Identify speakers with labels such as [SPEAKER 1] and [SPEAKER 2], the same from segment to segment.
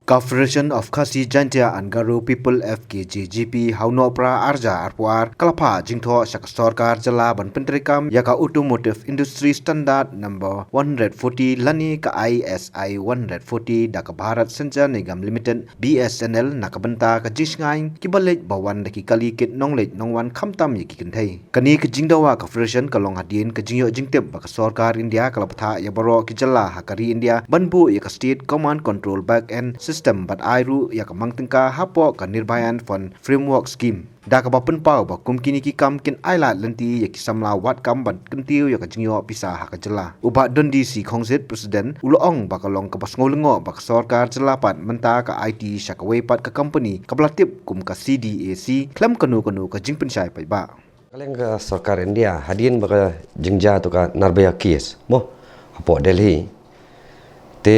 [SPEAKER 1] Confederation of Khasi Jantia and Garo People FKJGP Hauno Pra Arja Arpuar Kalapa Jingtho Shak Sarkar Jala Ban Pentrikam Yaka Automotive Industry Standard number 140 Lani ka ISI 140 Daka Bharat Sanchar Nigam Limited BSNL Nakabanta ka Jisngaing Kibalej Bawan Daki Kali Kit Nonglej Nongwan Khamtam Yaki Kintay Kani ka Jingdawa Confederation Kalong Hadin ka Jingyo Jingtip Baka Sarkar India Kalapatha Yabaro Kijala Hakari India Banbu Yaka State Command Control Back End System bat airu ya kamang tengka hapo ka nirbayan fund framework scheme da ka bapen pau ba kum kini ki kam kin aila lenti ya kisamla wat kam bat kentiu ya ka jingyo pisa ha ka jela uba dondi si khongsit president ulong ba ka long ka basngolengo ba ka sarkar jela pat menta ka IT shakaway pat ka company ka blatip kum ka CDAC klem kanu ka jingpen sai pai ba
[SPEAKER 2] kaleng ka sarkar India hadin ba ka jingja to ka narbaya case mo hapo Delhi te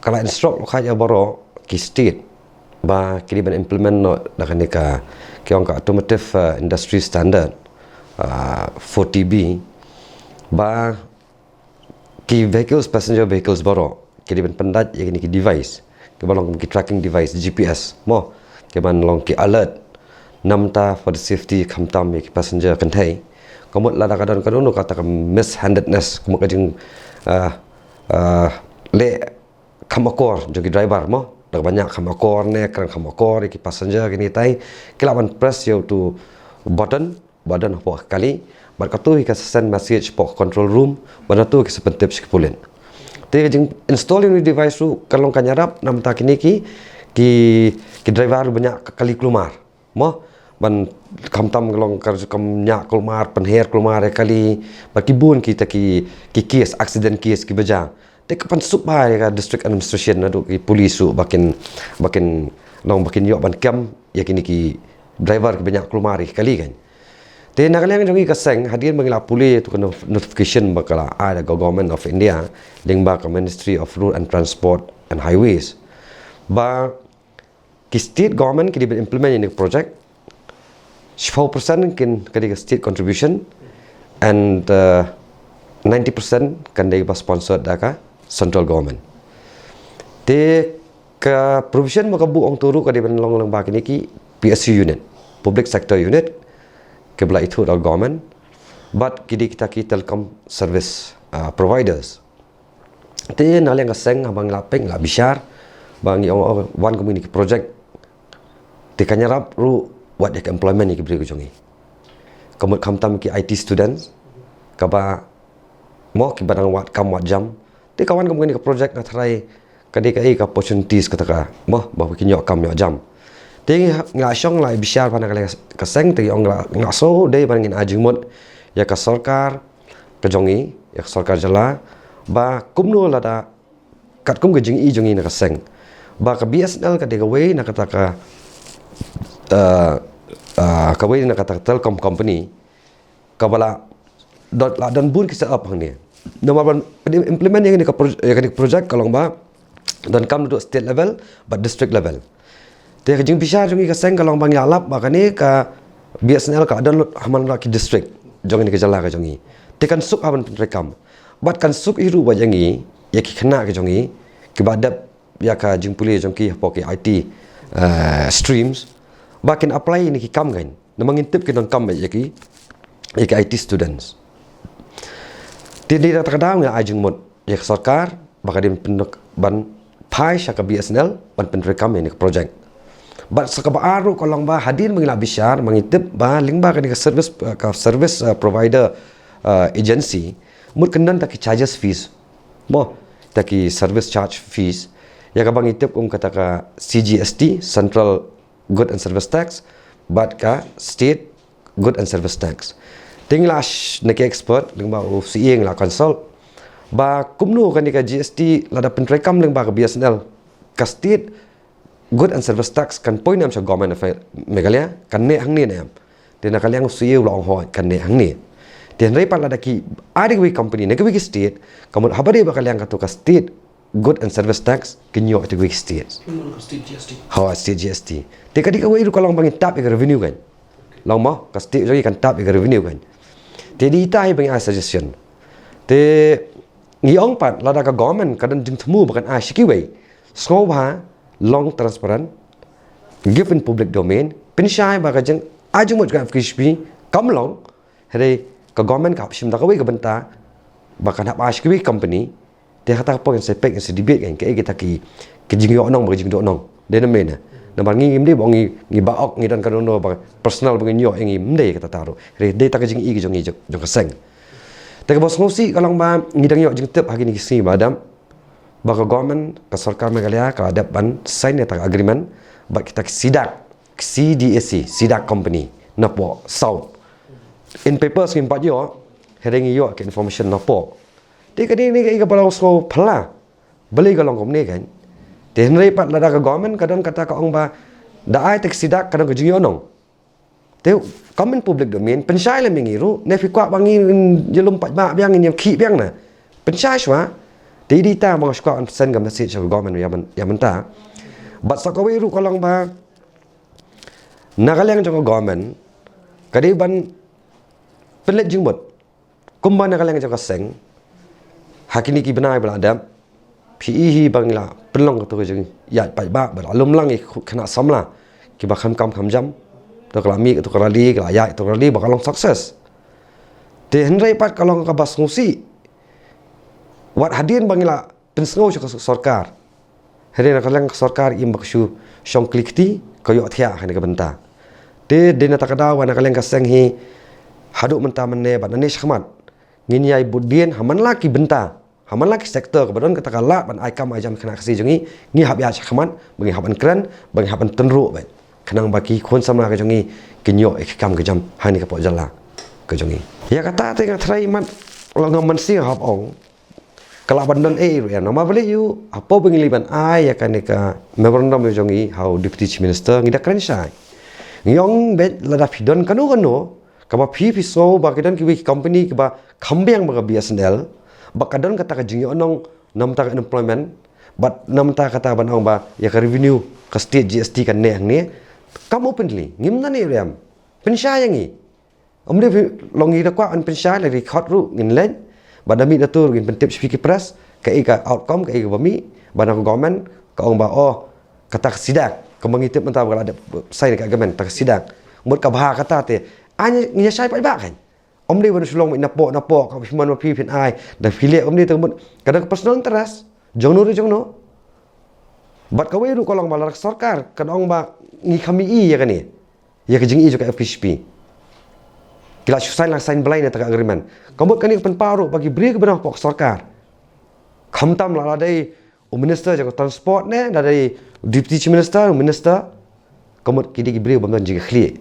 [SPEAKER 2] kalau instruct lokal baro ki state ba kini ban implement no dakane ka kiong ka automotive industry standard 40B ba ki vehicles passenger vehicles baro kini ban pendat yang ni ki device ke balong ki tracking device GPS mo ke ban long ki alert namta for the safety khamtam ki passenger kan thai komot la kadon kata ka mishandedness komot ka jing le kamakor jogi driver mo dak banyak kamakor ne kerang kamakor ki passenger kini tai kelawan press you to button apa kali berkatu ka send message po control room bana tu ki sepentip sepulen te jing installing device tu kalong kanyarap nam ta kini ki driver banyak kali keluar mo ban kamtam kalong kam nya keluar penher keluar kali bakibun kita ki case accident case ki beja te kapan subai ka district administration adu ki police su bakin long bakin yo ban kam ya kini ki driver ki banyak kelumari kali kan te nakaleng jongi ka seng hadir mangila puli tu notification bakala ada government of India ling ba ka Ministry of Road and Transport and Highways ba ki state government ki di implement ini project 4% kin kadi state contribution and 90% kan dari sponsored daka central government. Te ke provision makabu ong turu ka di long ba kini ki PSU unit, public sector unit ke bela itu dal government but kidi kita ki telecom service providers. Te naleng ka seng abang lapeng la bishar bang ong one community project te kanyarap ru what the employment ni ki beri kujongi. Kamut kamtam ki IT students kaba mo ki badang wat kam wat jam te kawan kamu ni ke project na try kadai ka opportunities kata ka mo ba ki nyok kam nyok jam te nga syong lai bishar pana ka seng te ong nga so dei bangin ajimut ya ka sarkar ka jongi ya sarkar jala ba kumno lada kat kum ke jingi jongi na ka seng ba ka BSNL ka de way na kata ka ka way na kata telecom company ka bala dan bun kita up hang ni. Nomor implement yang ni project kalau ba dan kam duduk state level but district level. Te jing bisa jing ka seng kalau bang yalap ba kani ka BSNL ka dan haman laki district jong ni ke jala ka jongi. Te kan suk aban rekam. But kan suk iru ba jangi ya ki kena ka jongi ki badap ya ka jing puli jong ki poki IT streams ba kin apply ni ki kam kan. Namang intip ki dong kam ya ki IT students. Tidak terkadang ya ajeng mod ya sarkar baka din penduk ban pai syaka BSNL ban penrekam ini project. But sakaba aru kolong ba hadir mangila bishar mangitip ba lingba ka service provider agency mud kendan taki charges fees. Mo taki service charge fees ya ka bangitip kata ka CGST Central Good and Service Tax but ka State Good and Service Tax. Tinglah nak expert lengba OCE ngla consult ba kumnu kan ka GST lada pentrekam lengba ka BSNL ka state good and service tax kan point nam sa government of Meghalaya kan ne hang ni nam de nakaliang OCE long ho kan ne hang ni den rei pala daki adi we company ne we state kamu habari ba kaliang ka state good and service tax kinyo at we state state GST te kadi ka we ru kalong bangin tap ka revenue kan long mo ka state jogi kan tap ka revenue kan jadi itai bang suggestion te ngiong pat lada ka government kadan jing thmu bakan shiki wei sko ba long transparent, give in public domain, pensyai baka jeng aju mot ka FKHP kamlong hari ka government ka hapsim da ka ka benta baka nak ASKB company dia kata apa yang sepek yang sedibit kan ke kita ki jing yo nong baka jing do nong dia namena nambar ngi mde bong ngi baok ngi dan kanono baka personal bang yo ngi mde kata taru hari dia tak jing i jong ngi jong ka seng tak bos ngosi kalong ba ngi dang yo jing tep hagi ni si badam baka government ka sarkar Meghalaya ka ada ban sign ya tak agreement bak kita sidak CDAC sidak company napo south in papers ngi pat yo hereng yo ke information napo dia kadang ni ka palau so phala beli kalong kom ni kan dia henry pat lada ka government kadang kata ka ong ba da ai tak sidak kadang ka jing yo nong te comment public domain pensyai le mengiru ne fi kwa bangi jelum pat ba biang ni khi biang na pensyai swa di ta bang skwa an sen gam message ka government ya menta bat sakawi ru kalong ba nagaleng jong government kadi ban pelet jingbot kumba nagaleng jong seng hakini ki benai bala adam PE bangla pelong to jong ya pai ba bala lum lang khana samla ki ba kham jam to kala mi to kala li kala ya to kala li ba kalong success te henrai pat kalong ka bas ngusi wat hadin bangla pensngo sarkar hari nakaleng sarkar im bakshu shong klikti kayo thia hani ka benta de na takada wa nakaleng ka seng hi haduk menta menne ban ne shkhmat nginyai budien haman laki benta haman laki sektor ka badon kata kala ban ai kam ajam khana kasi jongi ngi hab ya shkhmat bangi haban kran bangi haban tenru ba khanang baki khon samna ka jongi kinyo ek kam ka jam hani ka po jalla ka jongi ya kata te ngatrai mat long man si hab ong kala bandan area nama beli you apa pengiliban ai ya kan ka memorandum jongi how deputy chief minister ngida kran sai ngong bet lada pidon kanu kaba phi so ba kidan ki company ba khambeng ba BSNL ba kadon kata ka jingi onong nam ta employment but nam ta kata ban ong ba ya ka revenue ka state GST kan ne ang ne kam openly ngimna ne riam pensya yangi omde longi da kwa an pensya la record ru ngin len badami datur gin pentip speaker press ka outcome ka bami banang government ka ong ba kata sidak ka mangitip menta ba ada sai ka government tak sidak mut ka bah kata te anya nya sai pa ba kan omde ban sulong napo ka himan ma phi phin ai da phile omde te kadang personal interest jongno bat ka weru kolong balar sarkar kadang ba ngi khami i ya kan ya ka jing i ka FKHP kila susai lang sign blind tak agreement kamu kan pen paru bagi beri kebenar pok sarkar khamtam la dai minister jaga transport ne dari deputy chief minister kamu kidi beri bamdan jiga khli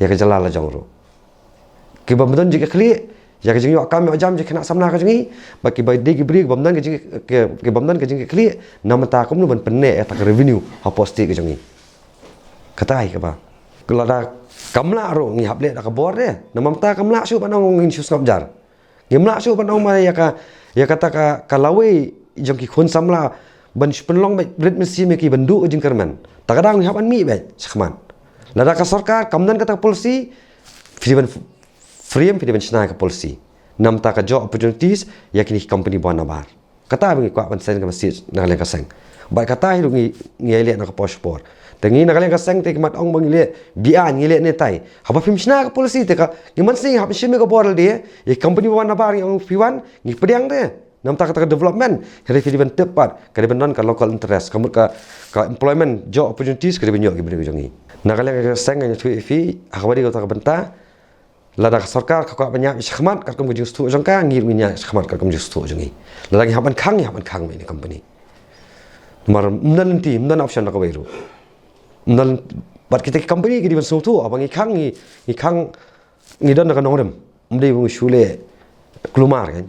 [SPEAKER 2] ya ka jalala jongro ki bamdan jiga khli ya ka jingi akam jam je khana samna ka jingi baki bai digi beri bamdan ka jingi ke bamdan ka jingi khli namata kum nu ban penne tak revenue haposti ka jingi katai ka ba kelada kamla ro ngi hable da ka bor de namamta kamla su panong ngin su skapjar ngimla su panong ma ya kata ka lawe jong ki khon samla ban penlong ba brit mesi me ki bandu jing kerman takadang ngi haban mi be sakman lada ka sarkar kamdan kata polisi freedom snai ka polisi namta ka job opportunities yakini company bona bar kata bangi kwa ban sen ka masjid na le ka seng ba kata hi ngi ele na ka passport tengi na kaleng ka seng te mat ong bangile bian ngile ne tai haba phim sna ka polisi te ka ngiman sing hab shime ka boral de ye company wan na bar yang fiwan ngi pediang de nam ta ka development here fi ben tepat ka de non ka local interest kamut ka employment job opportunities ka de benyo ki beri jongi na kaleng ka seng ngi thui fi akhwadi ka benta lada sarkar ka banyak khmat ka kum ju stu jongka ngir minya khmat ka kum ju stu jongi lada ngi haban khang me ni company mar mnalenti mnan option ka bairu nal bat kita company ki diban sotu abang ikang ngi don ka nongdem mde bung shule klumar kan